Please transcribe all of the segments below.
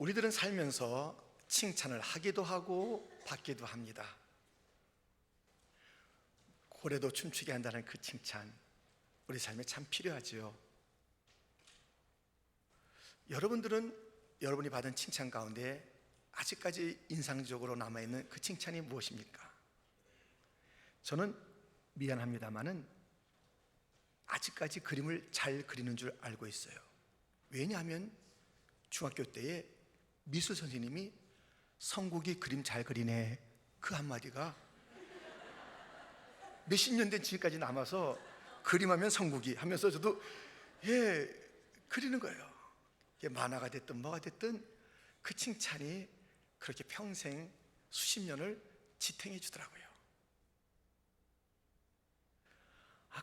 우리들은 살면서 칭찬을 하기도 하고 받기도 합니다. 고래도 춤추게 한다는 그 칭찬, 우리 삶에 참 필요하지요. 여러분들은 여러분이 받은 칭찬 가운데 아직까지 인상적으로 남아있는 그 칭찬이 무엇입니까? 저는 미안합니다마는 아직까지 그림을 잘 그리는 줄 알고 있어요. 왜냐하면 중학교 때에 미술 선생님이 성국이 그림 잘 그리네, 그 한마디가 몇십 년 된 지금까지 남아서 그림하면 성국이 하면서 저도 그리는 거예요. 만화가 됐든 뭐가 됐든 그 칭찬이 그렇게 평생 수십 년을 지탱해 주더라고요.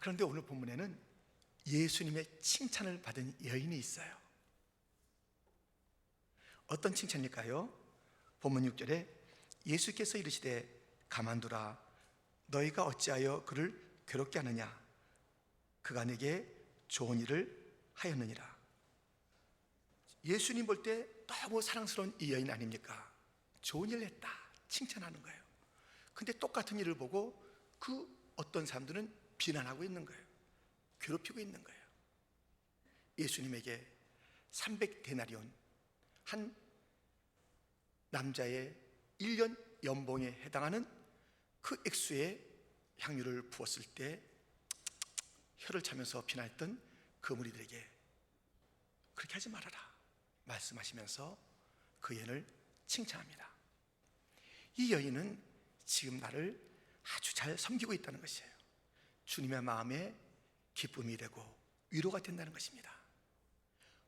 그런데 오늘 본문에는 예수님의 칭찬을 받은 여인이 있어요. 어떤 칭찬일까요? 본문 6절에 예수께서 이르시되 가만두라, 너희가 어찌하여 그를 괴롭게 하느냐, 그가 내게 좋은 일을 하였느니라. 예수님 볼 때 너무 사랑스러운 이 여인 아닙니까? 좋은 일을 했다, 칭찬하는 거예요. 근데 똑같은 일을 보고 그 어떤 사람들은 비난하고 있는 거예요. 괴롭히고 있는 거예요. 예수님에게 300데나리온, 한 남자의 1년 연봉에 해당하는 그 액수의 향유를 부었을 때 혀를 차면서 비난했던 그 무리들에게 그렇게 하지 말아라 말씀하시면서 그 여인을 칭찬합니다. 이 여인은 지금 나를 아주 잘 섬기고 있다는 것이에요. 주님의 마음에 기쁨이 되고 위로가 된다는 것입니다.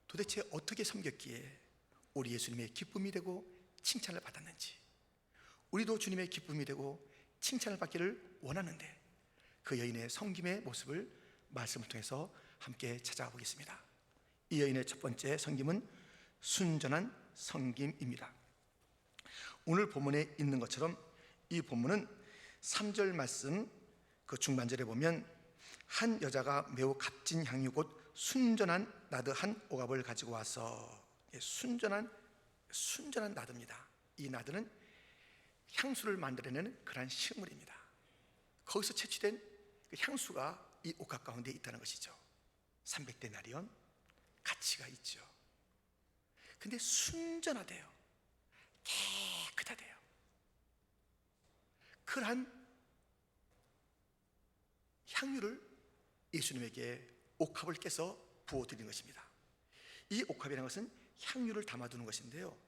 도대체 어떻게 섬겼기에 우리 예수님의 기쁨이 되고 칭찬을 받았는지, 우리도 주님의 기쁨이 되고 칭찬을 받기를 원하는데 그 여인의 섬김의 모습을 말씀을 통해서 함께 찾아가 보겠습니다. 이 여인의 첫 번째 섬김은 순전한 섬김입니다. 오늘 본문에 있는 것처럼 이 본문은 3절 말씀 그 중반절에 보면 한 여자가 매우 값진 향유 곧 순전한 나드 한 오갑을 가지고 와서, 순전한 나드입니다. 이 나드는 향수를 만들어내는 그러한 식물입니다. 거기서 채취된 그 향수가 이 옥합 가운데 있다는 것이죠. 300데나리온 가치가 있죠. 근데 순전하대요. 깨끗하대요. 그러한 향유를 예수님에게 옥합을 깨서 부어드린 것입니다. 이 옥합이라는 것은 향유를 담아두는 것인데요,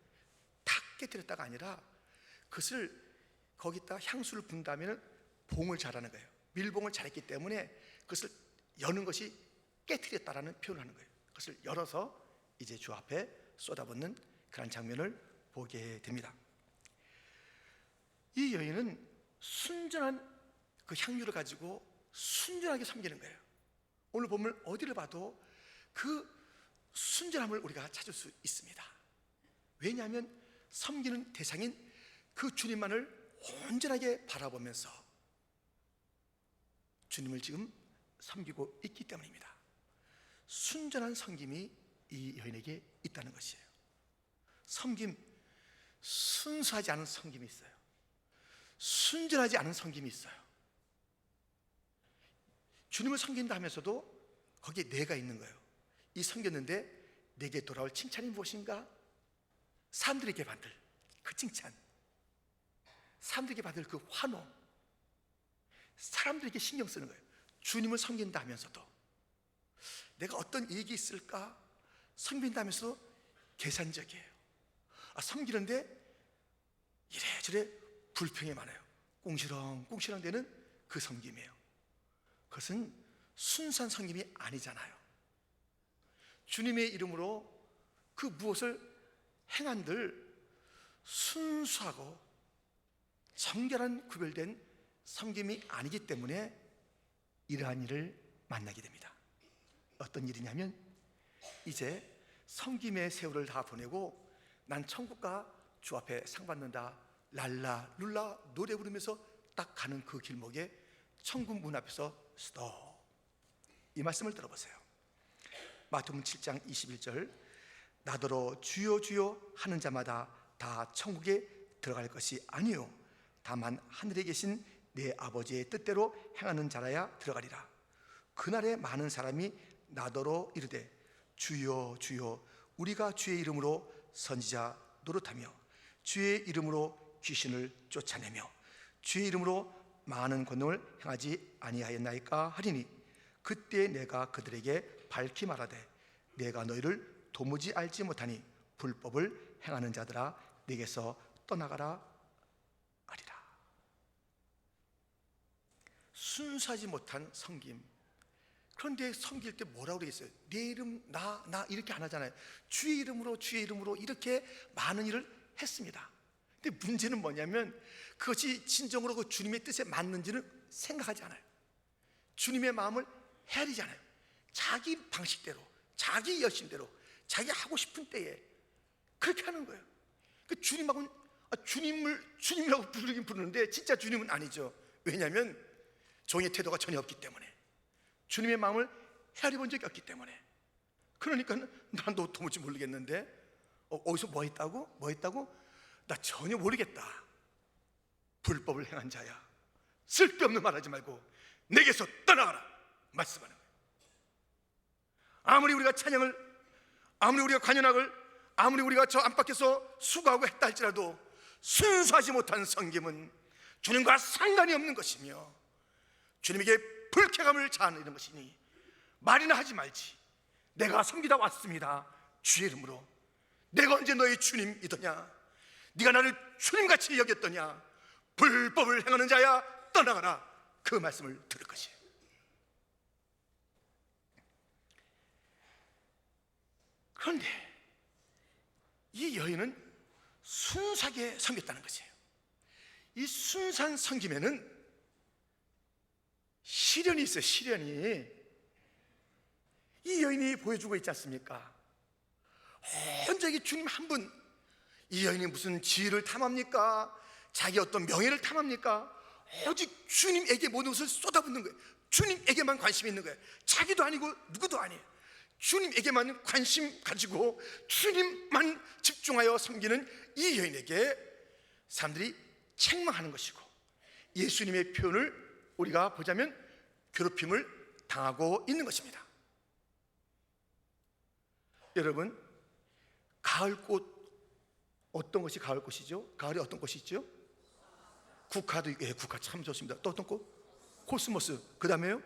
탁 깨뜨렸다가 아니라 그것을 거기다 향수를 분 다음에는 봉을 잘하는 거예요. 밀봉을 잘했기 때문에 그것을 여는 것이 깨뜨렸다라는 표현을 하는 거예요. 그것을 열어서 이제 주 앞에 쏟아붓는 그런 장면을 보게 됩니다. 이 여인은 순전한 그 향유를 가지고 순전하게 섬기는 거예요. 오늘 보면 어디를 봐도 그 순전함을 우리가 찾을 수 있습니다. 왜냐하면 섬기는 대상인 그 주님만을 온전하게 바라보면서 주님을 지금 섬기고 있기 때문입니다. 순전한 섬김이 이 여인에게 있다는 것이에요. 섬김, 순수하지 않은 섬김이 있어요. 순전하지 않은 섬김이 있어요. 주님을 섬긴다 하면서도 거기에 내가 있는 거예요. 이 섬겼는데 내게 돌아올 칭찬이 무엇인가? 사람들에게 받을 그 칭찬, 사람들에게 받을 그 환호, 사람들에게 신경 쓰는 거예요. 주님을 섬긴다 하면서도 내가 어떤 이익이 있을까? 섬긴다 하면서도 계산적이에요. 섬기는데 이래저래 불평이 많아요. 꽁시렁꽁시렁 되는 그 섬김이에요. 그것은 순수한 섬김이 아니잖아요. 주님의 이름으로 그 무엇을 행한들 순수하고 정결한 구별된 섬김이 아니기 때문에 이러한 일을 만나게 됩니다. 어떤 일이냐면 이제 섬김의 세월을 다 보내고 난 천국과 주 앞에 상 받는다, 랄라 룰라 노래 부르면서 딱 가는 그 길목에 천국 문 앞에서 스톱. 이 말씀을 들어보세요. 마태복음 7장 21절, 나더러 주여 주여 하는 자마다 다 천국에 들어갈 것이 아니요 다만 하늘에 계신 내 아버지의 뜻대로 행하는 자라야 들어가리라. 그날에 많은 사람이 나더러 이르되 주여 주여 우리가 주의 이름으로 선지자 노릇하며 주의 이름으로 귀신을 쫓아내며 주의 이름으로 많은 권능을 행하지 아니하였나이까 하리니 그때 내가 그들에게 밝히 말하되 내가 너희를 도무지 알지 못하니 불법을 행하는 자들아 내게서 떠나가라 하리라. 순수하지 못한 섬김. 그런데 섬길 때 뭐라고 그러겠어요? 내 이름 나 이렇게 안 하잖아요. 주의 이름으로 이렇게 많은 일을 했습니다. 근데 문제는 뭐냐면 그것이 진정으로 그 주님의 뜻에 맞는지는 생각하지 않아요. 주님의 마음을 헤아리잖아요. 자기 방식대로, 자기 열심대로, 자기 하고 싶은 때에 그렇게 하는 거예요. 그 주님하고는 주님이라고 부르긴 부르는데 진짜 주님은 아니죠. 왜냐하면 종의 태도가 전혀 없기 때문에, 주님의 마음을 헤아려 본 적이 없기 때문에. 그러니까 난도 도무지 모르겠는데 어디서 뭐 했다고? 나 전혀 모르겠다. 불법을 행한 자야, 쓸데없는 말 하지 말고 내게서 떠나가라 말씀하는 거예요. 아무리 우리가 찬양을, 아무리 우리가 관현악을, 아무리 우리가 저 안팎에서 수고하고 했다 할지라도 순수하지 못한 섬김은 주님과 상관이 없는 것이며 주님에게 불쾌감을 자아내는 것이니 말이나 하지 말지. 내가 섬기다 왔습니다 주의 이름으로. 내가 언제 너희 주님이더냐? 네가 나를 주님같이 여겼더냐? 불법을 행하는 자야 떠나가라. 그 말씀을 들을 것이에요. 그런데 이 여인은 순수하게 섬겼다는 것이에요. 이 순수한 섬김에는 시련이 있어요. 시련이. 이 여인이 보여주고 있지 않습니까? 온전히 주님 한 분. 이 여인이 무슨 지위를 탐합니까? 자기 어떤 명예를 탐합니까? 오직 주님에게 모든 것을 쏟아붓는 거예요. 주님에게만 관심이 있는 거예요. 자기도 아니고 누구도 아니에요. 주님에게만 관심 가지고 주님만 집중하여 섬기는 이 여인에게 사람들이 책망하는 것이고, 예수님의 표현을 우리가 보자면 괴롭힘을 당하고 있는 것입니다. 여러분, 가을꽃, 어떤 것이 가을꽃이죠? 가을에 어떤 꽃이 있죠? 국화도, 국화 참 좋습니다. 또 어떤 꽃? 코스모스. 그 다음에요?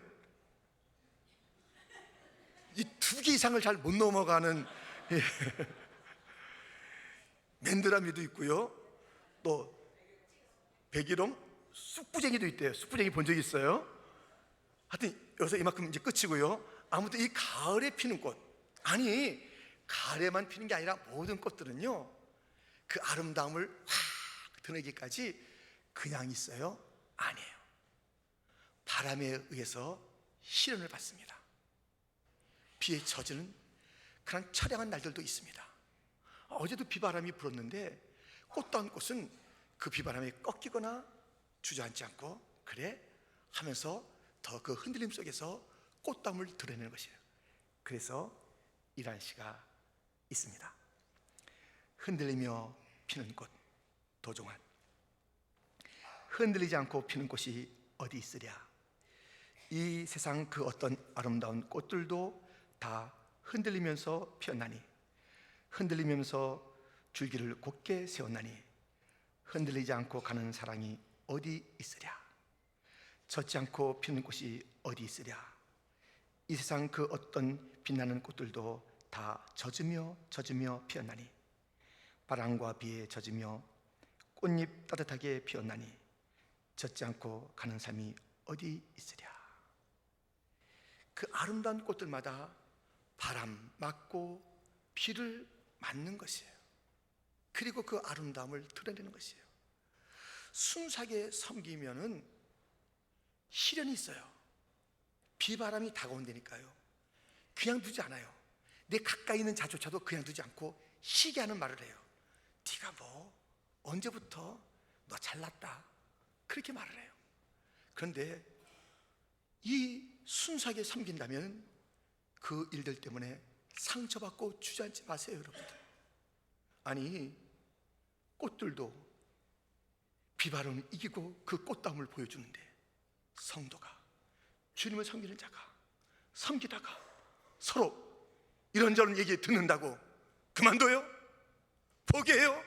이 2개 이상을 잘 못 넘어가는 맨드라미도 있고요. 또 백일홍, 쑥부쟁이도 있대요. 쑥부쟁이 본 적 있어요? 하여튼 여기서 이만큼 이제 끝이고요. 아무튼 이 가을에 피는 꽃, 아니 가을에만 피는 게 아니라 모든 꽃들은요 그 아름다움을 확 드러내기까지 그냥 있어요? 아니에요. 바람에 의해서 시련을 받습니다. 비에 젖는 그런 처량한 날들도 있습니다. 어제도 비바람이 불었는데 꽃다운 꽃은 그 비바람에 꺾이거나 주저앉지 않고 그래 하면서 더 그 흔들림 속에서 꽃다움을 드러내는 것이에요. 그래서 이란 시가 있습니다. 흔들리며 피는 꽃 도종환. 흔들리지 않고 피는 꽃이 어디 있으랴. 이 세상 그 어떤 아름다운 꽃들도 다 흔들리면서 피었나니, 흔들리면서 줄기를 곧게 세웠나니 흔들리지 않고 가는 사랑이 어디 있으랴. 젖지 않고 피는 꽃이 어디 있으랴. 이 세상 그 어떤 빛나는 꽃들도 다 젖으며 피었나니, 바람과 비에 젖으며 꽃잎 따뜻하게 피었나니 젖지 않고 가는 삶이 어디 있으랴. 그 아름다운 꽃들마다 바람 맞고 비를 맞는 것이에요. 그리고 그 아름다움을 드러내는 것이에요. 순수하게 섬기면은 시련이 있어요. 비바람이 다가온다니까요. 그냥 두지 않아요. 내 가까이 있는 자조차도 그냥 두지 않고 시게 하는 말을 해요. 네가 뭐 언제부터 너 잘났다 그렇게 말을 해요. 그런데 이 순수하게 섬긴다면 그 일들 때문에 상처받고 주저앉지 마세요, 여러분들. 아니, 꽃들도 비바람을 이기고 그 꽃다움을 보여주는데, 성도가, 주님을 섬기는 자가 섬기다가 서로 이런저런 얘기 듣는다고 그만둬요? 포기해요?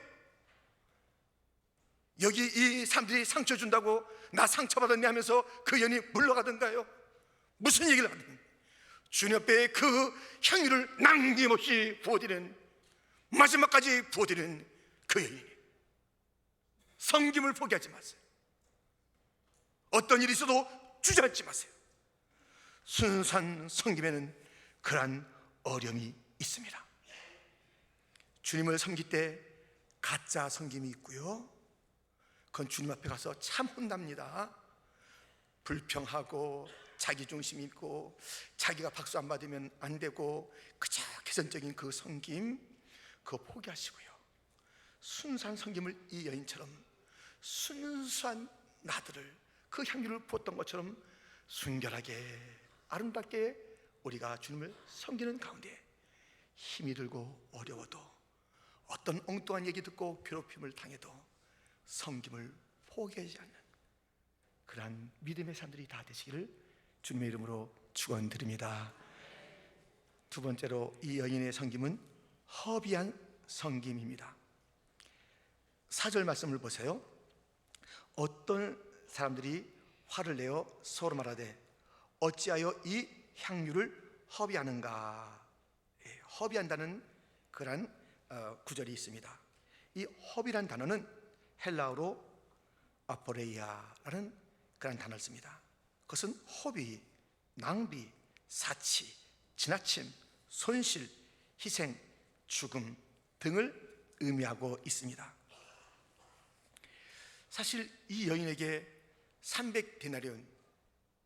여기 이 사람들이 상처 준다고 나 상처받았네 하면서 그 연이 물러가던가요? 무슨 얘기를 하든 주님 앞에 그 향유를 남김없이 부어드리는, 마지막까지 부어드리는 그 여인이, 섬김을 포기하지 마세요. 어떤 일이 있어도 주저앉지 마세요. 순수한 섬김에는 그러한 어려움이 있습니다. 주님을 섬길 때 가짜 섬김이 있고요, 그건 주님 앞에 가서 참 혼납니다. 불평하고 자기 중심이 있고 자기가 박수 안 받으면 안 되고 그저 개선적인 그 섬김, 그거 포기하시고요, 순수한 섬김을 이 여인처럼 순수한 나들을 그 향유를 부었던 것처럼 순결하게 아름답게 우리가 주님을 섬기는 가운데 힘이 들고 어려워도, 어떤 엉뚱한 얘기 듣고 괴롭힘을 당해도 섬김을 포기하지 않는 그러한 믿음의 사람들이 다 되시기를 주님의 이름으로 축원드립니다. 두 번째로 이 여인의 섬김은 허비한 섬김입니다. 4절 말씀을 보세요. 어떤 사람들이 화를 내어 서로 말하되 어찌하여 이 향유를 허비하는가. 허비한다는 그런 구절이 있습니다. 이 허비란 단어는 헬라어로 아포레이아라는 그런 단어를 씁니다. 그것은 허비, 낭비, 사치, 지나침, 손실, 희생, 죽음 등을 의미하고 있습니다. 사실 이 여인에게 300데나리온,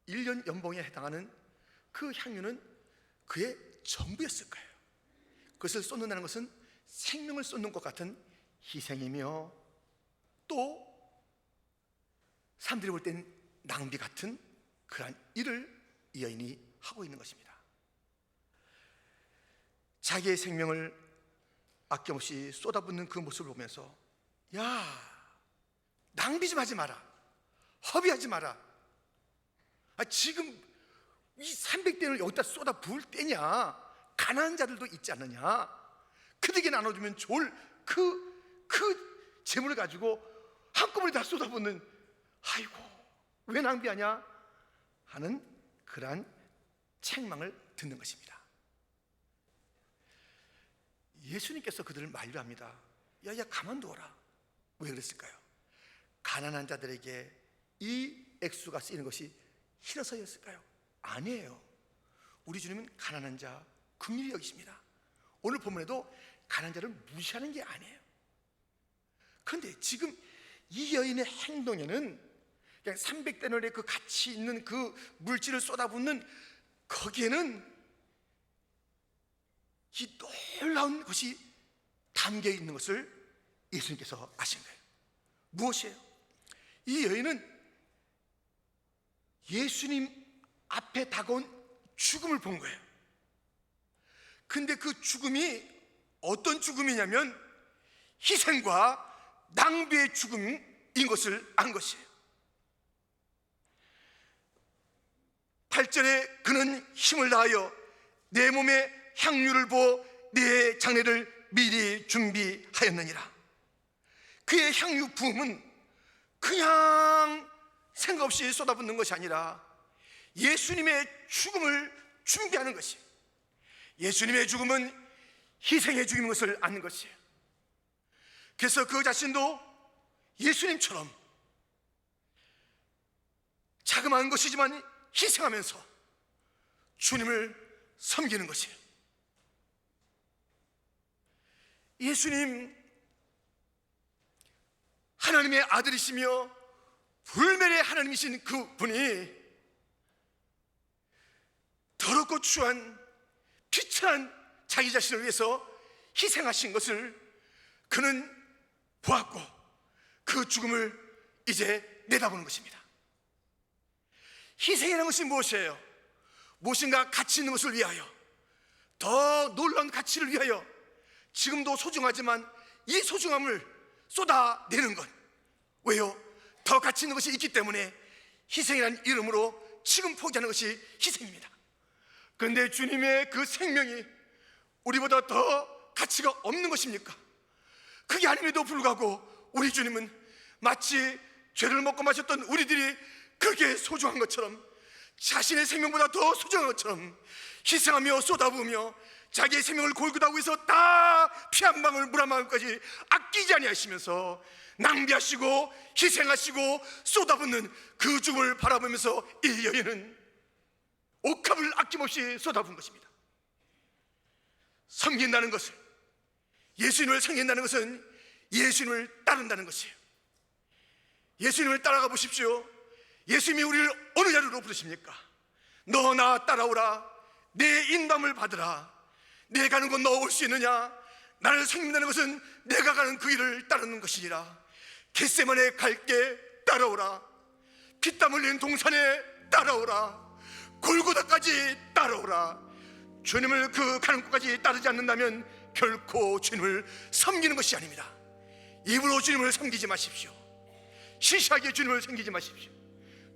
1년 연봉에 해당하는 그 향유는 그의 전부였을 거예요. 그것을 쏟는다는 것은 생명을 쏟는 것 같은 희생이며, 또 사람들이 볼 땐 낭비 같은 그러한 일을 이 여인이 하고 있는 것입니다. 자기의 생명을 아낌없이 쏟아붓는 그 모습을 보면서, 야, 낭비 좀 하지 마라, 허비하지 마라. 지금 이 300대를 여기다 쏟아 부을 때냐? 가난한 자들도 있지 않느냐? 그들에게 나눠주면 좋을 그 재물을 가지고 한꺼번에 다 쏟아붓는, 아이고 왜 낭비하냐 하는 그러한 책망을 듣는 것입니다. 예수님께서 그들을 만류합니다. 야 가만두어라. 왜 그랬을까요? 가난한 자들에게 이 액수가 쓰이는 것이 싫어서였을까요? 아니에요. 우리 주님은 가난한 자 긍휼히 여기십니다. 오늘 본문에도 가난한 자를 무시하는 게 아니에요. 그런데 지금 이 여인의 행동에는 그냥 300데나리온의 그 가치 있는 그 물질을 쏟아붓는 거기에는 이 놀라운 것이 담겨 있는 것을 예수님께서 아신 거예요. 무엇이에요? 이 여인은 예수님 앞에 다가온 죽음을 본 거예요. 근데 그 죽음이 어떤 죽음이냐면 희생과 낭비의 죽음인 것을 안 것이에요. 8절에 그는 힘을 다하여 내 몸에 향유를 부어 내 장례를 미리 준비하였느니라. 그의 향유 부음은 그냥 생각 없이 쏟아붓는 것이 아니라 예수님의 죽음을 준비하는 것이에요. 예수님의 죽음은 희생의 죽음인 것을 아는 것이에요. 그래서 그 자신도 예수님처럼 자그마한 것이지만 희생하면서 주님을 섬기는 것이에요. 예수님 하나님의 아들이시며 불멸의 하나님이신 그 분이 더럽고 추한 비천한 자기 자신을 위해서 희생하신 것을 그는 보았고 그 죽음을 이제 내다보는 것입니다. 희생이라는 것이 무엇이에요? 무엇인가 가치 있는 것을 위하여 더 놀라운 가치를 위하여 지금도 소중하지만 이 소중함을 쏟아내는 것. 왜요? 더 가치 있는 것이 있기 때문에 희생이라는 이름으로 지금 포기하는 것이 희생입니다. 그런데 주님의 그 생명이 우리보다 더 가치가 없는 것입니까? 그게 아님에도 불구하고 우리 주님은 마치 죄를 먹고 마셨던 우리들이 그게 소중한 것처럼, 자신의 생명보다 더 소중한 것처럼 희생하며 쏟아부으며 자기의 생명을 골고다고 위해서 다 피 한 방울 물 한 방울까지 아끼지 아니하시면서 낭비하시고 희생하시고 쏟아붓는 그 죽음을 바라보면서 이 여인은 옥합을 아낌없이 쏟아부은 것입니다. 섬긴다는 것은, 예수님을 섬긴다는 것은 예수님을 따른다는 것이에요. 예수님을 따라가 보십시오. 예수님이 우리를 어느 자리로 부르십니까? 너 나 따라오라, 내 인도함을 받으라. 내 가는 곳 너 올 수 있느냐? 나를 섬긴다는 것은 내가 가는 그 길을 따르는 것이니라. 겟세마네 갈게 따라오라. 피땀 흘린 동산에 따라오라. 골고다까지 따라오라. 주님을 그 가는 곳까지 따르지 않는다면 결코 주님을 섬기는 것이 아닙니다. 입으로 주님을 섬기지 마십시오. 시시하게 주님을 섬기지 마십시오.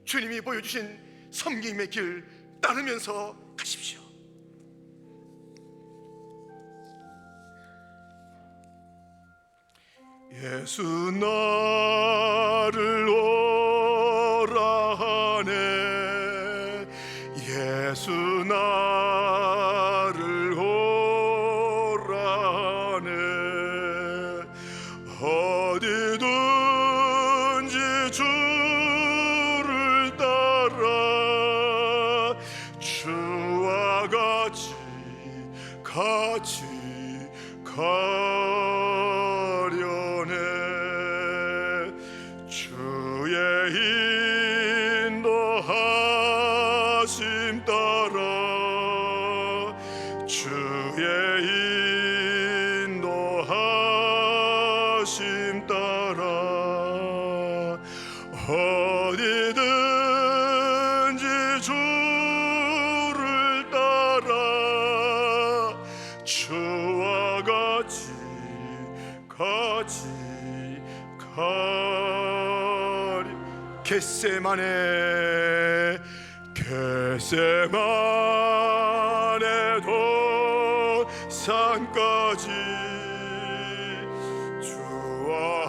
주님이 보여주신 섬김의 길 따르면서 가십시오. 예수 나를 오라 하네. 예수 나를 오라 하네. 어디든지 주를 따라 주와 같이 가려네. 주의 인도하심 따라 주의 인도하심 따라 어디든지 주를 따라 주와 같이 가리. 겟세마네 도산까지 주와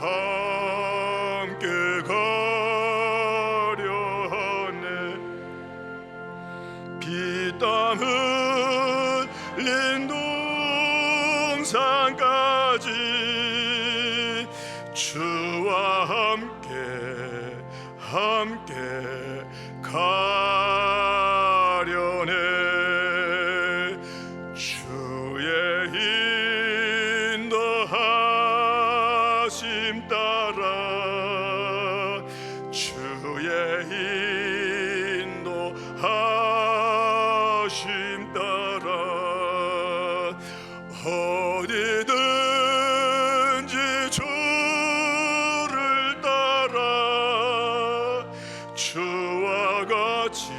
함께 가려 하네. 피땀 흘린 동산까지 주와 함께 가려네. 주의 인도하심 따라 주의 인도하심 따라 어디든지 주를 따라 주와 같이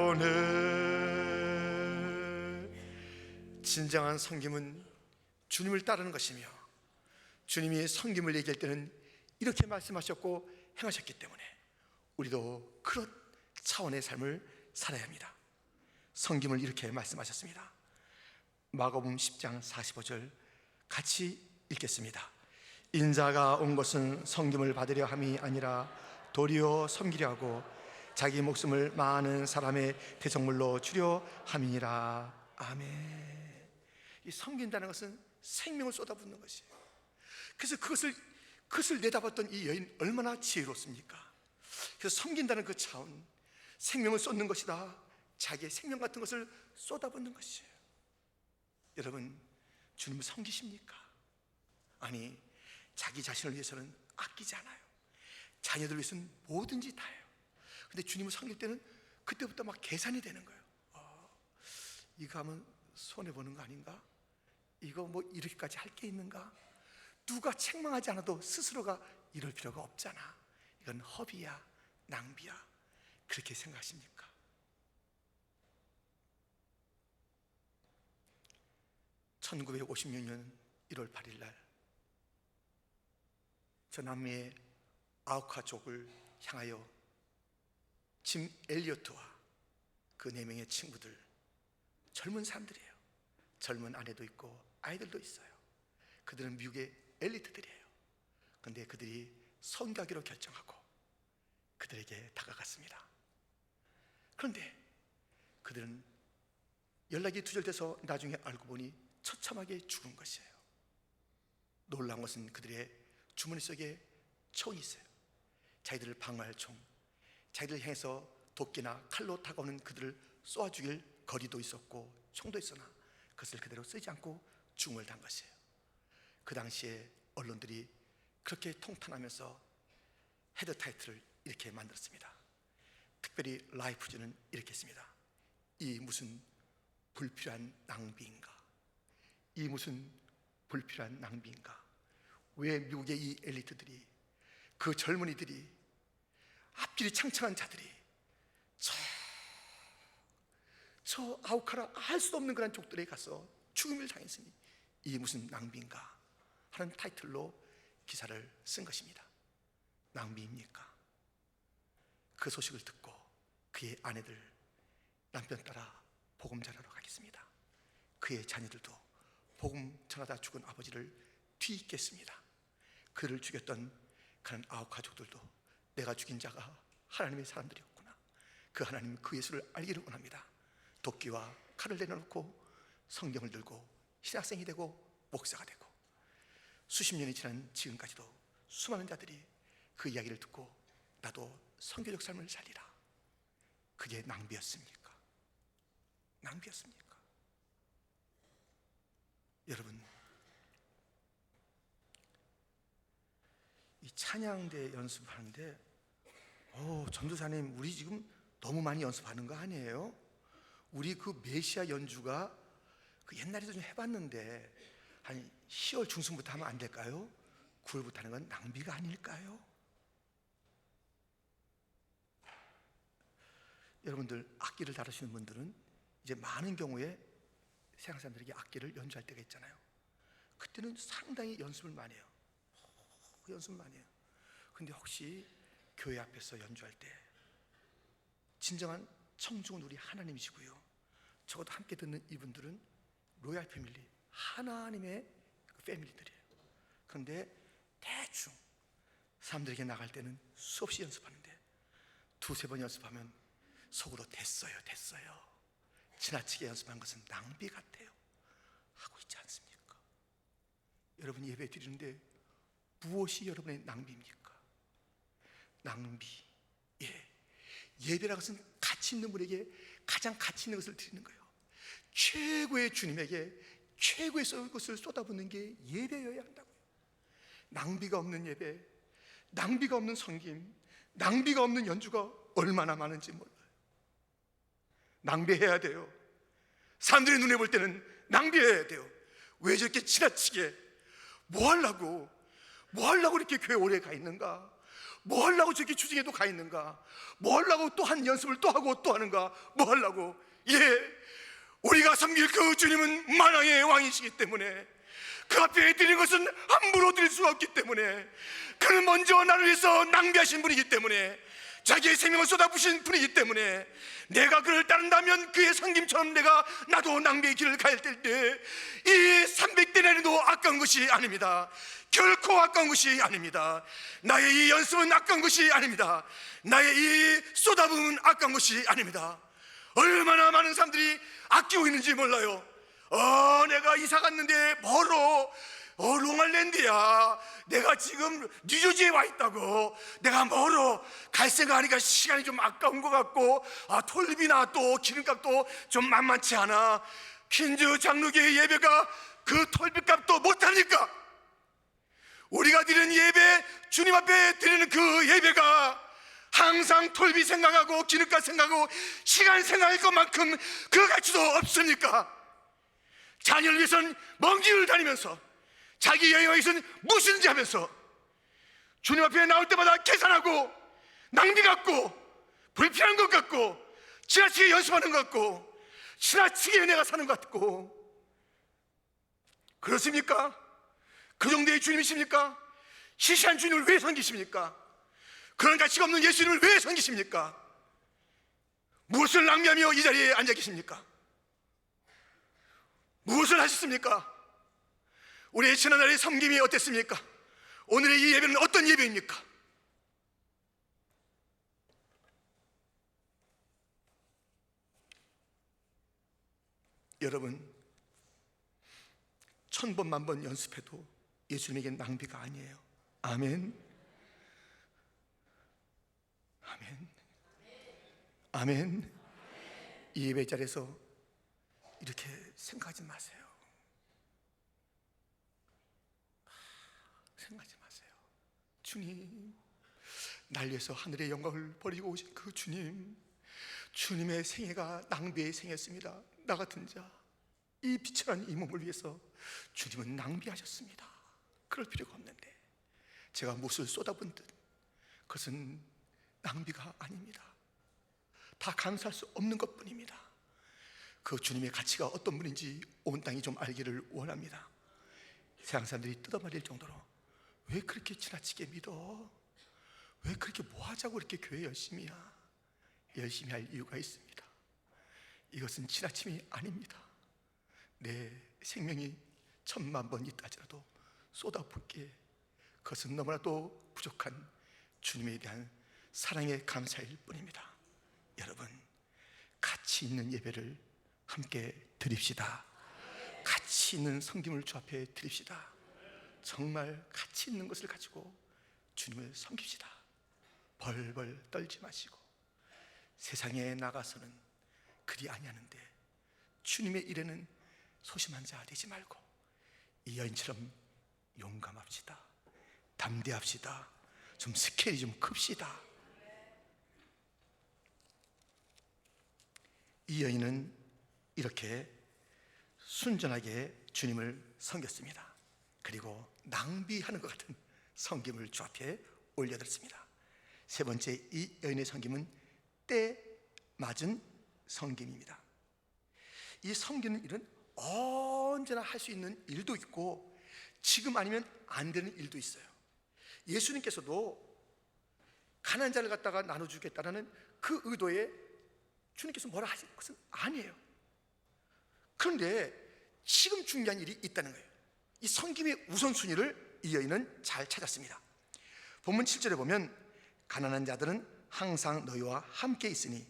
가려네. 진정한 섬김은 주님을 따르는 것이며 주님이 섬김을 얘기할 때는 이렇게 말씀하셨고 행하셨기 때문에 우리도 그런 차원의 삶을 살아야 합니다. 섬김을 이렇게 말씀하셨습니다. 마가복음 10장 45절 같이 읽겠습니다. 인자가 온 것은 섬김을 받으려 함이 아니라 도리어 섬기려 하고 자기 목숨을 많은 사람의 대성물로 주려 함이니라. 아멘. 이 섬긴다는 것은 생명을 쏟아붓는 것이에요. 그래서 그것을 내다봤던 이 여인 얼마나 지혜롭습니까? 그래서 섬긴다는 그 차원, 생명을 쏟는 것이다. 자기의 생명 같은 것을 쏟아붓는 것이에요. 여러분, 주님을 섬기십니까? 아니, 자기 자신을 위해서는 아끼지 않아요. 자녀들 위해서는 뭐든지 다 해요. 근데 주님을 섬길 때는 그때부터 막 계산이 되는 거예요. 이거 하면 손해보는 거 아닌가? 이거 뭐 이렇게까지 할 게 있는가? 누가 책망하지 않아도 스스로가 이럴 필요가 없잖아. 이건 허비야, 낭비야. 그렇게 생각하십니까? (1956년 1월 8일) 날 저 남미의 아우카족을 향하여 짐 엘리어트와 그 4명의 친구들, 젊은 사람들이에요. 젊은 아내도 있고 아이들도 있어요. 그들은 미국의 엘리트들이에요. 그런데 그들이 선교하기로 결정하고 그들에게 다가갔습니다. 그런데 그들은 연락이 두절돼서 나중에 알고 보니 처참하게 죽은 것이에요. 놀라운 것은 그들의 주머니 속에 총이 있어요. 자기들을 방어할 총, 자기들을 향해서 도끼나 칼로 다가오는 그들을 쏘아 죽일 거리도 있었고 총도 있으나 그것을 그대로 쓰지 않고 죽음을 단 것이에요. 그 당시에 언론들이 그렇게 통탄하면서 헤드 타이틀을 이렇게 만들었습니다. 특별히 라이프지는 이렇게 했습니다. 이 무슨 불필요한 낭비인가? 이 무슨 불필요한 낭비인가? 왜 미국의 이 엘리트들이, 그 젊은이들이, 앞길이 창창한 자들이 저 아우카라 알 수 없는 그런 족들에 가서 죽음을 당했으니 이 무슨 낭비인가 하는 타이틀로 기사를 쓴 것입니다. 낭비입니까? 그 소식을 듣고 그의 아내들, 남편 따라 복음 전하러 가겠습니다. 그의 자녀들도 복음 전하다 죽은 아버지를 뒤잇겠습니다. 그를 죽였던 그런 아홉 가족들도 내가 죽인 자가 하나님의 사람들이었구나, 그 하나님, 그 예수를 알기를 원합니다. 도끼와 칼을 내려놓고 성경을 들고 신학생이 되고 목사가 되고 수십 년이 지난 지금까지도 수많은 자들이 그 이야기를 듣고 나도 선교적 삶을 살리라. 그게 낭비였습니까? 낭비였습니까? 여러분, 이 찬양대 연습하는데 전도사님, 우리 지금 너무 많이 연습하는 거 아니에요? 우리 그 메시아 연주가 그 옛날에도 좀 해봤는데 한 10월 중순부터 하면 안 될까요? 9월부터 하는 건 낭비가 아닐까요? 여러분들 악기를 다루시는 분들은 이제 많은 경우에 세상 사람들에게 악기를 연주할 때가 있잖아요. 그때는 상당히 연습을 많이 해요. 연습 많이 해요. 근데 혹시 교회 앞에서 연주할 때 진정한 청중은 우리 하나님이시고요, 적어도 함께 듣는 이분들은 로얄 패밀리, 하나님의 패밀리들이에요. 그런데 대충 사람들에게 나갈 때는 수없이 연습하는데 두세 번 연습하면 속으로 됐어요 지나치게 연습한 것은 낭비 같아요 하고 있지 않습니까? 여러분, 예배 드리는데 무엇이 여러분의 낭비입니까? 낭비. 예배라는 것은 가치 있는 분에게 가장 가치 있는 것을 드리는 거예요. 최고의 주님에게 최고의 것을 쏟아붓는 게 예배여야 한다고요. 낭비가 없는 예배, 낭비가 없는 섬김, 낭비가 없는 연주가 얼마나 많은지 몰라요. 낭비해야 돼요. 사람들의 눈에 볼 때는 낭비해야 돼요. 왜 저렇게 지나치게 뭐 하려고 이렇게 교회 오래 가 있는가? 뭐 하려고 저렇게 주중에도 가 있는가? 뭐 하려고 또 한 연습을 또 하고 또 하는가? 뭐 하려고? 우리가 섬길 그 주님은 만왕의 왕이시기 때문에 그 앞에 드리는 것은 함부로 드릴 수가 없기 때문에, 그는 먼저 나를 위해서 낭비하신 분이기 때문에, 자기의 생명을 쏟아부으신 분이기 때문에 내가 그를 따른다면 그의 섬김처럼 나도 낭비의 길을 가야 될 때 이 300데나리도 아까운 것이 아닙니다. 결코 아까운 것이 아닙니다. 나의 이 연습은 아까운 것이 아닙니다. 나의 이 쏟아부음은 아까운 것이 아닙니다. 얼마나 많은 사람들이 아끼고 있는지 몰라요. 내가 이사 갔는데 멀어, 롱알랜드야, 내가 지금 뉴저지에 와 있다고, 내가 멀어, 갈 생각하니까 시간이 좀 아까운 것 같고, 톨비나 또 기름값도 좀 만만치 않아. 퀸즈 장로교회 예배가 그 톨비값도 못하니까 우리가 드리는 예배, 주님 앞에 드리는 그 예배가 항상 톨비 생각하고 기름값 생각하고 시간 생각할 것만큼 그 가치도 없으니까 자녀를 위해서는 먼 길을 다니면서 자기 여행을 위해서는 무엇이든지 하면서 주님 앞에 나올 때마다 계산하고 낭비 같고 불필요한 것 같고, 지나치게 연습하는 것 같고, 지나치게 은혜가 사는 것 같고. 그렇습니까? 그 정도의 주님이십니까? 시시한 주님을 왜 섬기십니까? 그런 가치가 없는 예수님을 왜 섬기십니까? 무엇을 낭비하며 이 자리에 앉아 계십니까? 무엇을 하셨습니까? 우리의 지난날의 섬김이 어땠습니까? 오늘의 이 예배는 어떤 예배입니까? 여러분, 1000번 만번 연습해도 예수님에겐 낭비가 아니에요. 아멘. 아멘. 아멘. 이 예배 자리에서 이렇게 생각하지 마세요. 생각하지 마세요. 주님, 날 위해서 하늘의 영광을 버리고 오신 그 주님, 주님의 생애가 낭비의 생애였습니다. 나 같은 자, 이 비천한 이 몸을 위해서 주님은 낭비하셨습니다. 그럴 필요가 없는데 제가 무엇을 쏟아본 듯 그것은 낭비가 아닙니다. 다 감사할 수 없는 것뿐입니다. 그 주님의 가치가 어떤 분인지 온 땅이 좀 알기를 원합니다. 세상 사람들이 뜯어버릴 정도로 왜 그렇게 지나치게 믿어? 왜 그렇게 뭐 하자고 이렇게 교회 열심히야? 열심히 할 이유가 있습니다. 이것은 지나침이 아닙니다. 내 생명이 1000만 번 있다지라도 쏟아붓기에 그것은 너무나도 부족한 주님에 대한 사랑의 감사일 뿐입니다. 여러분, 가치 있는 예배를 함께 드립시다. 가치 있는 섬김을 주 앞에 드립시다. 정말 가치 있는 것을 가지고 주님을 섬깁시다. 벌벌 떨지 마시고 세상에 나가서는 그리 아니하는데 주님의 일에는 소심한 자 되지 말고 이 여인처럼 용감합시다. 담대합시다. 좀 스케일이 좀 큽시다. 이 여인은 이렇게 순전하게 주님을 섬겼습니다. 그리고 낭비하는 것 같은 섬김을 주 앞에 올려드렸습니다. 세 번째, 이 여인의 섬김은 때 맞은 섬김입니다. 이 섬기는 일은 언제나 할 수 있는 일도 있고 지금 아니면 안 되는 일도 있어요. 예수님께서도 가난한 자를 갖다가 나눠주겠다는 그 의도에 주님께서 뭐라 하실 것은 아니에요. 그런데 지금 중요한 일이 있다는 거예요. 이 섬김의 우선순위를 이 여인은 잘 찾았습니다. 본문 7절에 보면 가난한 자들은 항상 너희와 함께 있으니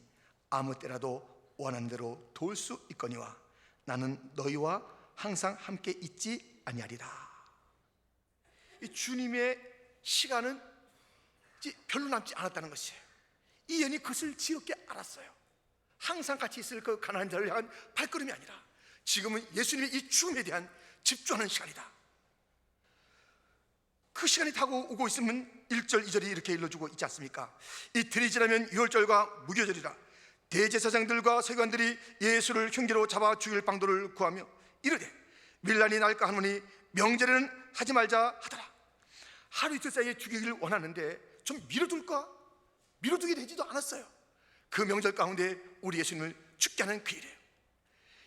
아무 때라도 원하는 대로 도울 수 있거니와 나는 너희와 항상 함께 있지 아니하리라. 이 주님의 시간은 별로 남지 않았다는 것이에요. 이 여인이 그것을 지겹게 알았어요. 항상 같이 있을 그 가난한 자를 향한 발걸음이 아니라 지금은 예수님의 이 죽음에 대한 집중하는 시간이다. 그 시간이 다가오고 있으면 1절 2절이 이렇게 일러주고 있지 않습니까? 이틀이 지나면 유월절과 무교절이라. 대제사장들과 서기관들이 예수를 흉기로 잡아 죽일 방도를 구하며 이르되 밀란이 날까 하노니 명절에는 하지 말자 하더라. 하루 이틀 사이에 죽이기를 원하는데 좀 미뤄둘까? 미뤄두게 되지도 않았어요. 그 명절 가운데 우리 예수님을 죽게 하는 그 일이에요.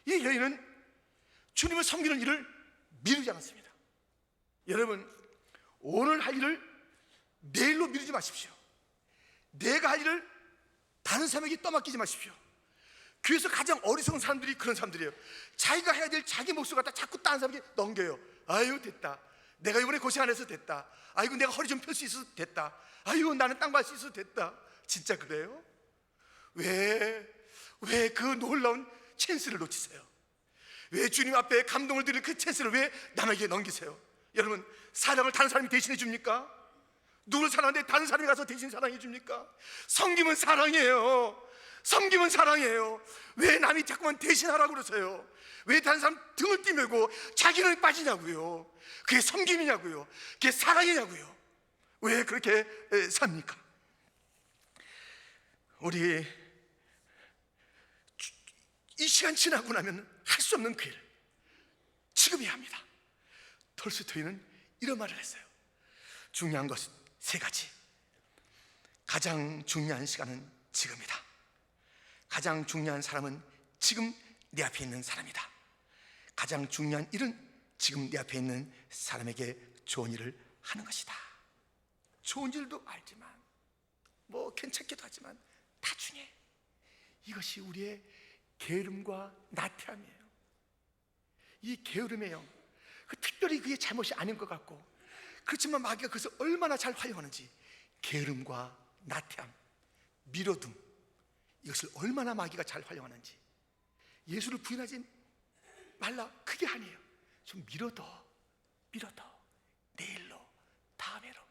이 여인은 주님을 섬기는 일을 미루지 않았습니다. 여러분, 오늘 할 일을 내일로 미루지 마십시오. 내가 할 일을 다른 사람에게 떠맡기지 마십시오. 교회에서 가장 어리석은 사람들이 그런 사람들이에요. 자기가 해야 될 자기 몫을 갖다 자꾸 다른 사람에게 넘겨요. 아유 됐다, 내가 이번에 고생 안 해서 됐다. 아이고 내가 허리 좀 펼 수 있어서 됐다. 아이고 나는 땅 갈 수 있어서 됐다. 진짜 그래요? 왜 그 놀라운 찬스를 놓치세요? 왜 주님 앞에 감동을 드릴 그 찬스를 왜 남에게 넘기세요? 여러분, 사랑을 다른 사람이 대신해 줍니까? 누굴 사랑하는데 다른 사람이 가서 대신 사랑해 줍니까? 섬김은 사랑이에요. 섬김은 사랑이에요. 왜 남이 자꾸만 대신하라고 그러세요? 왜 다른 사람 등을 뛰매고 자기는 빠지냐고요? 그게 섬김이냐고요? 그게 사랑이냐고요? 왜 그렇게 삽니까? 우리 이 시간 지나고 나면 할 수 없는 그 일 지금 해야 합니다. 톨스토이는 이런 말을 했어요. 중요한 것은 세 가지. 가장 중요한 시간은 지금이다. 가장 중요한 사람은 지금 내 앞에 있는 사람이다. 가장 중요한 일은 지금 내 앞에 있는 사람에게 좋은 일을 하는 것이다. 좋은 일도 알지만 뭐 괜찮기도 하지만 다 중요해. 이것이 우리의 게으름과 나태함이에요. 이 게으름의 영, 특별히 그게 잘못이 아닌 것 같고, 그렇지만 마귀가 그것을 얼마나 잘 활용하는지, 게으름과 나태함, 미뤄둠, 이것을 얼마나 마귀가 잘 활용하는지. 예수를 부인하지 말라, 그게 아니에요. 좀 미뤄둬, 내일로, 다음에로.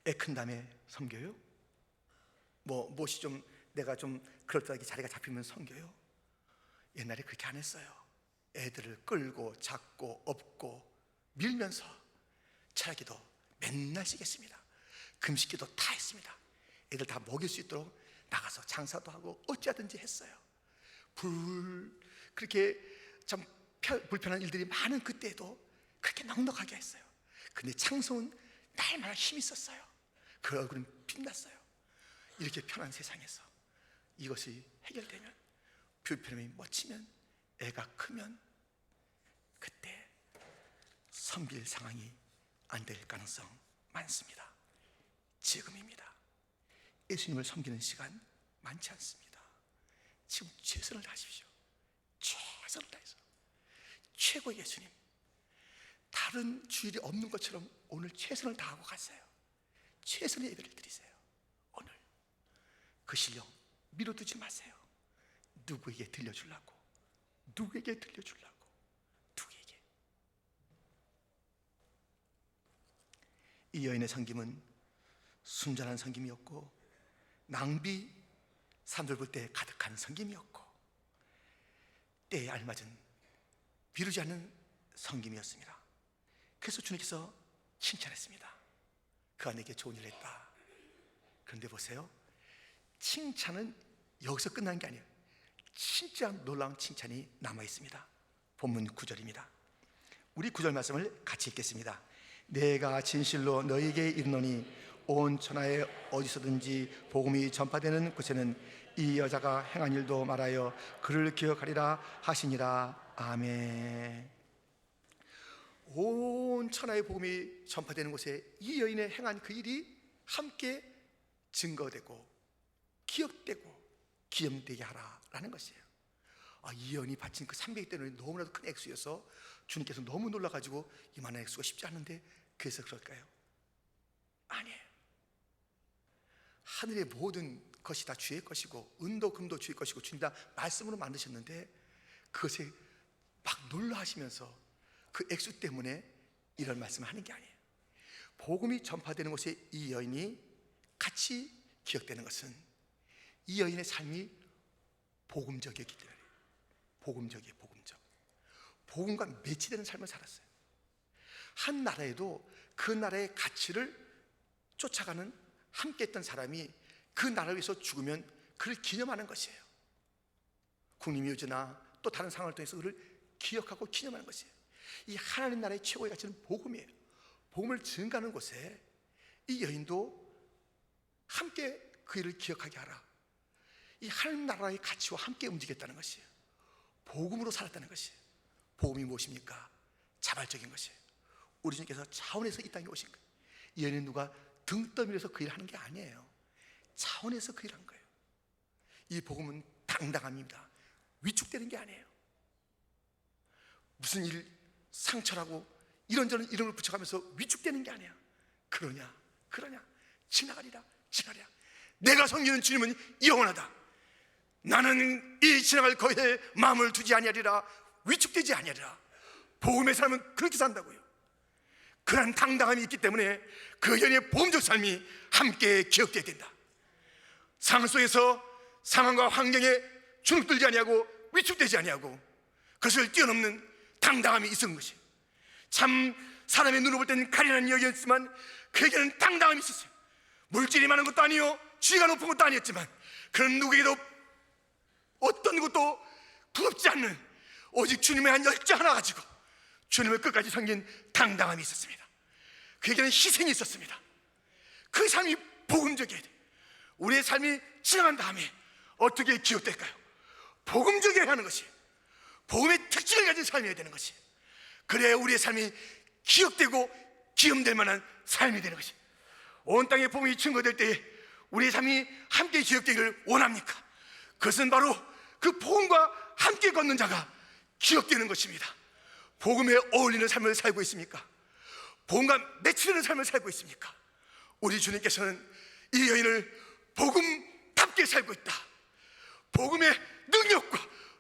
애 큰 다음에 섬겨요? 무엇이 좀 내가 좀 그럴듯하게 자리가 잡히면 섬겨요? 옛날에 그렇게 안 했어요. 애들을 끌고 잡고 업고 밀면서 철학기도 맨날 쓰겠습니다. 금식기도 다 했습니다. 애들 다 먹일 수 있도록 나가서 장사도 하고 어찌하든지 했어요. 그렇게 참 불편한 일들이 많은 그때에도 그렇게 넉넉하게 했어요. 근데 창성은 날마다 힘이 있었어요. 그 얼굴은 빛났어요. 이렇게 편한 세상에서 이것이 해결되면, 불편함이 멎치면, 애가 크면, 그때 섬길 상황이 안 될 가능성 많습니다. 지금입니다. 예수님을 섬기는 시간 많지 않습니다. 지금 최선을 다하십시오. 최선을 다해서 최고의 예수님, 다른 주일이 없는 것처럼 오늘 최선을 다하고 가세요. 최선의 예배를 드리세요. 오늘 그 실력 미뤄두지 마세요. 누구에게 들려주려고, 누구에게. 이 여인의 섬김은 순전한 섬김이었고, 낭비, 사람들 볼 때 가득한 섬김이었고, 때에 알맞은 미루지 않는 섬김이었습니다. 그래서 주님께서 칭찬했습니다. 그가 내게 좋은 일을 했다. 그런데 보세요, 칭찬은 여기서 끝난 게 아니에요. 진짜 놀라운 칭찬이 남아있습니다. 본문 9절입니다. 우리 9절 말씀을 같이 읽겠습니다. 내가 진실로 너희에게 이르노니 온 천하에 어디서든지 복음이 전파되는 곳에는 이 여자가 행한 일도 말하여 그를 기억하리라 하시니라. 아멘. 온 천하의 복음이 전파되는 곳에 이 여인의 행한 그 일이 함께 증거되고 기억되고 기염되게 하라라는 것이에요. 이 여인이 바친 그 300대는 너무나도 큰 액수여서 주님께서 너무 놀라가지고 이만한 액수가 쉽지 않은데 그래서 그럴까요? 아니에요. 하늘의 모든 것이 다 주의 것이고 은도 금도 주의 것이고 주님 다 말씀으로 만드셨는데 그것에 막 놀라하시면서 그 액수 때문에 이런 말씀을 하는 게 아니에요. 복음이 전파되는 곳에 이 여인이 같이 기억되는 것은 이 여인의 삶이 복음적이었기 때문에. 복음적이에요. 복음과 매치되는 삶을 살았어요. 한 나라에도 그 나라의 가치를 쫓아가는 함께 했던 사람이 그 나라를 위해서 죽으면 그를 기념하는 것이에요. 국립묘지나 또 다른 상황을 통해서 그를 기억하고 기념하는 것이에요. 이 하나님 나라의 최고의 가치는 복음이에요. 복음을 증가하는 곳에 이 여인도 함께 그 일을 기억하게 하라. 이 하나님 나라의 가치와 함께 움직였다는 것이에요. 복음으로 살았다는 것이에요. 복음이 무엇입니까? 자발적인 것이에요. 우리 주님께서 차원에서 이 땅에 오신 거예요. 이 여인은 누가 등 떠밀어서 그 일을 하는 게 아니에요. 차원에서 그 일을 한 거예요. 이 복음은 당당함입니다. 위축되는 게 아니에요. 무슨 일 상처라고 이런저런 이름을 붙여가면서 위축되는 게 아니야. 그러냐 지나가리라. 내가 섬기는 주님은 영원하다. 나는 이 지나갈 거에 마음을 두지 아니하리라. 위축되지 아니하리라. 복음의 사람은 그렇게 산다고요. 그런 당당함이 있기 때문에 그 여인의 복음적 삶이 함께 기억되어야 된다. 상황 속에서 상황과 환경에 주눅들지 아니하고 위축되지 아니하고 그것을 뛰어넘는 당당함이 있었던 것이. 참 사람의 눈으로 볼 때는 가련한 여인이었지만 그에게는 당당함이 있었어요. 물질이 많은 것도 아니요 지위가 높은 것도 아니었지만 그런 누구에게도 어떤 것도 부럽지 않는 오직 주님의 한 열정 하나 가지고 주님을 끝까지 섬긴 당당함이 있었습니다. 그에게는 희생이 있었습니다. 그 삶이 복음적이어야 돼. 우리의 삶이 지나간 다음에 어떻게 기억될까요? 복음적이어야 하는 것이, 복음의 특징을 가진 삶이어야 되는 것이, 그래야 우리의 삶이 기억되고 기억될 만한 삶이 되는 것이. 온 땅에 복음이 증거될 때에 우리의 삶이 함께 기억되기를 원합니까? 그것은 바로 그 복음과 함께 걷는 자가 기억되는 것입니다. 복음에 어울리는 삶을 살고 있습니까? 복음과 맺히는 삶을 살고 있습니까? 우리 주님께서는 이 여인을 복음답게 살고 있다, 복음의 능력과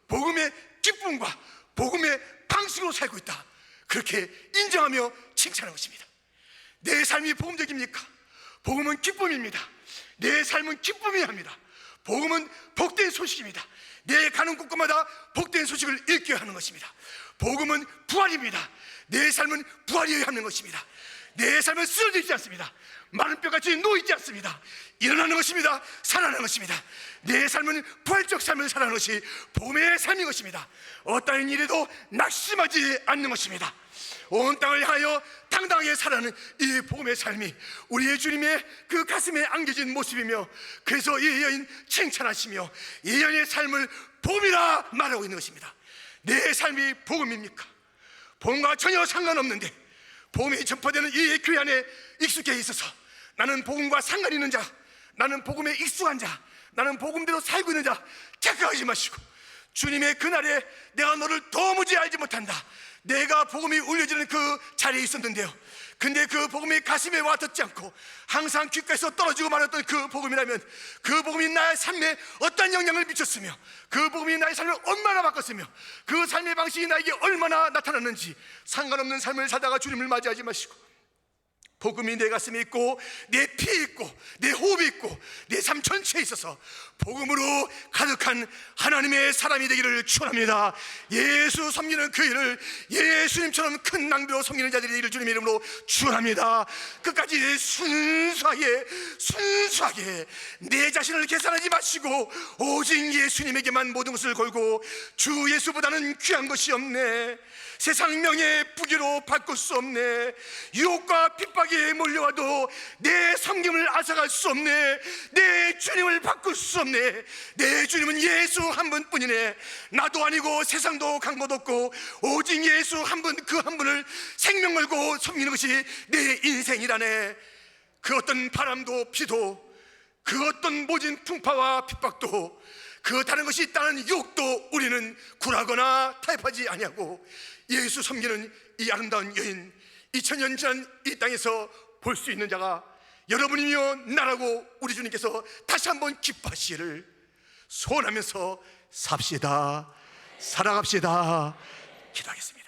복음의 기쁨과 복음의 방식으로 살고 있다, 그렇게 인정하며 칭찬하는 것입니다. 내 삶이 복음적입니까? 복음은 기쁨입니다. 내 삶은 기쁨이어야 합니다. 복음은 복된 소식입니다. 내 가는 곳곳마다 복된 소식을 읽게 하는 것입니다. 복음은 부활입니다. 내 삶은 부활이어야 하는 것입니다. 내 삶은 쓰러져 있지 않습니다. 마른 뼈같이 놓이지 않습니다. 일어나는 것입니다. 살아나는 것입니다. 내 삶은 부활적 삶을 살아가는 것이 복음의 삶인 것입니다. 어떠한 일에도 낙심하지 않는 것입니다. 온 땅을 향하여 당당하게 살아가는 이 복음의 삶이 우리의 주님의 그 가슴에 안겨진 모습이며, 그래서 이 여인 칭찬하시며 이 여인의 삶을 복음이라 말하고 있는 것입니다. 내 삶이 복음입니까? 복음과 전혀 상관없는데 복음이 전파되는 이 교회 안에 익숙해 있어서 나는 복음과 상관 있는 자, 나는 복음에 익숙한 자, 나는 복음대로 살고 있는 자 착각하지 마시고, 주님의 그날에 내가 너를 도무지 알지 못한다, 내가 복음이 울려지는 그 자리에 있었는데요, 근데 그 복음이 가슴에 와닿지 않고 항상 귓가에서 떨어지고 말았던 그 복음이라면, 그 복음이 나의 삶에 어떤 영향을 미쳤으며 그 복음이 나의 삶을 얼마나 바꿨으며 그 삶의 방식이 나에게 얼마나 나타났는지 상관없는 삶을 살다가 주님을 맞이하지 마시고, 복음이 내 가슴에 있고 내 피에 있고 내 호흡에 있고 내 삶 전체에 있어서 복음으로 가득한 하나님의 사람이 되기를 축원합니다. 예수 섬기는 그 일을 예수님처럼 큰 낭비로 섬기는 자들이 되기를 주님의 이름으로 축원합니다. 끝까지 순수하게 내 자신을 계산하지 마시고 오직 예수님에게만 모든 것을 걸고, 주 예수보다는 귀한 것이 없네, 세상 명예 부귀로 바꿀 수 없네, 유혹과 핍박에 몰려와도 내 섬김을 앗아갈 수 없네, 내 주님을 바꿀 수 없네, 내 주님은 예수 한 분뿐이네, 나도 아니고 세상도 간 것 없고 오직 예수 한 분, 그 한 분을 생명 걸고 섬기는 것이 내 인생이라네. 그 어떤 바람도 비도, 그 어떤 모진 풍파와 핍박도, 그 다른 것이 있다는 유혹도 우리는 굴하거나 타협하지 아니하고 예수 섬기는 이 아름다운 여인, 2000년 지난 이 땅에서 볼 수 있는 자가 여러분이며 나라고 우리 주님께서 다시 한번 기뻐하시기를 소원하면서 삽시다, 살아갑시다. 기도하겠습니다.